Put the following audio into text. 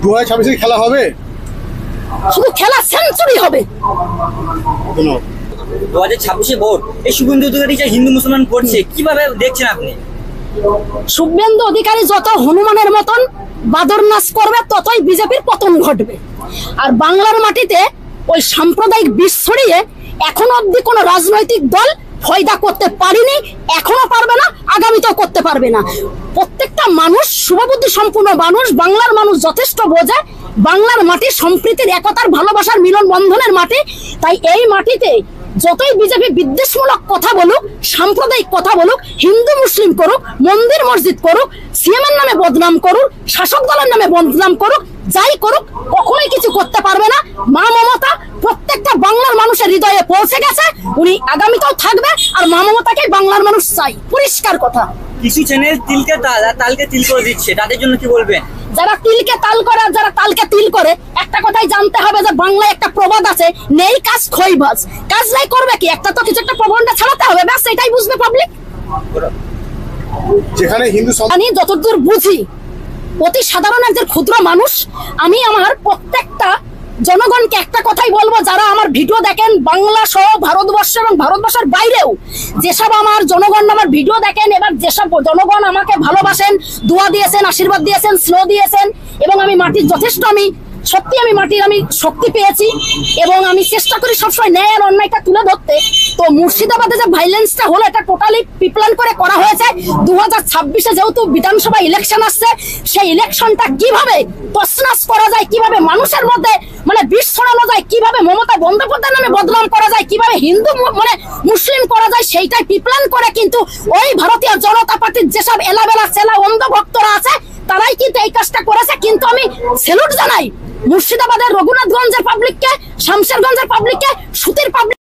2026 খেলা হবে, শুধু খেলা সেঞ্চুরি হবে। 2026 ভোট, এই শুভেন্দু অধিকারী যে হিন্দু মুসলমান করছে, কিভাবে দেখছেন আপনি? শুভেন্দু অধিকারী যত হনুমানের মতন বাদর নাচ করবে ততই বিজেপির পতন ঘটবে। আর বাংলার মাটিতে ওই সাম্প্রদায়িক বিষ ছড়িয়ে এখনো অব্দি কোনো রাজনৈতিক দল ফয়দা করতে পারেনি, এখনো পারবে না, আগামীতেও করতে পারবে না। প্রত্যেকটা মানুষ শুভবুদ্ধি সম্পূর্ণ মানুষ, বাংলার মানুষ যথেষ্ট বোঝে বাংলার মাটি সম্প্রীতির, একতার, ভালোবাসার মিলন বন্ধনের মাটি। তাই এই মাটিতে যতই বিজেপি বিদ্বেষমূলক কথা বলুক, সাম্প্রদায়িক কথা বলুক, হিন্দু মুসলিম করুক, মন্দির মসজিদ করুক, সিএমের নামে বদনাম করুক, শাসক দলের নামে বদনাম করুক, যাই করুক, কখনোই কিছু করতে পারবে না। মা মমতা প্রত্যেকটা বাংলার মানুষের হৃদয়ে পৌঁছে গেছে, উনি আগামীতেও থাকবে। আর মা মমতাকে বাংলার মানুষ চাই, পরিষ্কার কথা। কিছু চ্যানেল তিলকে তাল আর তালকে তিল করে দিচ্ছে, তাদের জন্য কি বলবেন? যারা তিলকে তাল করে আর যারা তালকে তিল করে, একটা কথাই জানতে হবে যে বাংলায় একটা প্রবাদ আছে, নেই কাজ খইবাজ। কাজ নাই করবে কি, একটা তো কিছু একটা প্রবন্ধ ছাড়াতে হবে, ব্যাস এটাই বুঝবে পাবলিক। যেখানে হিন্দু আমি যতদূর বুঝি, অতি সাধারণ একজন ক্ষুদ্র মানুষ, আমি আমার প্রত্যেকটা জনগণকে একটা কথাই বলবো, যারা আমার ভিডিও দেখেন বাংলা সহ ভারতবর্ষ এবং ভারতবর্ষের বাইরেও যেসব আমার জনগণ আমার ভিডিও দেখেন, এবার যেসব জনগণ আমাকে ভালোবাসেন, দোয়া দিয়েছেন, আশীর্বাদ দিয়েছেন, স্নেহ দিয়েছেন, এবং আমি মাটির যথেষ্ট সত্যি আমি মাটির শক্তি পেয়েছি, এবং আমি চেষ্টা করি সবসময় ন্যায় আর অন্যায়টা তুলে ধরতে। তো মুর্শিদাবাদে যে ভাইলেন্সটা হলো, এটা টোটালি প্রিপ্ল্যান করে করা হয়েছে। 2026-এ যেহেতু বিধানসভা ইলেকশন আসছে, সেই ইলেকশনটা কিভাবে তছনছ করা যায়, কিভাবে মানুষের মধ্যে বিষ ছড়ানো যায়, কিভাবে মমতা বন্দ্যোপাধ্যায় নামে বদনাম করা যায়, কিভাবে হিন্দু মুসলিম করা যায়, সেইটাই প্রিপ্ল্যান করে কিন্তু ওই ভারতীয় জনতা পার্টির যেসব এলাবেলা চেলা অন্ধ ভক্তরা আছে, তারাই কিন্তু এই কাজটা করেছে। কিন্তু আমি স্যালুট জানাই মুর্শিদাবাদের রঘুনাথগঞ্জের পাবলিককে, শামশেরগঞ্জের পাবলিককে, সুতির পাবলিক।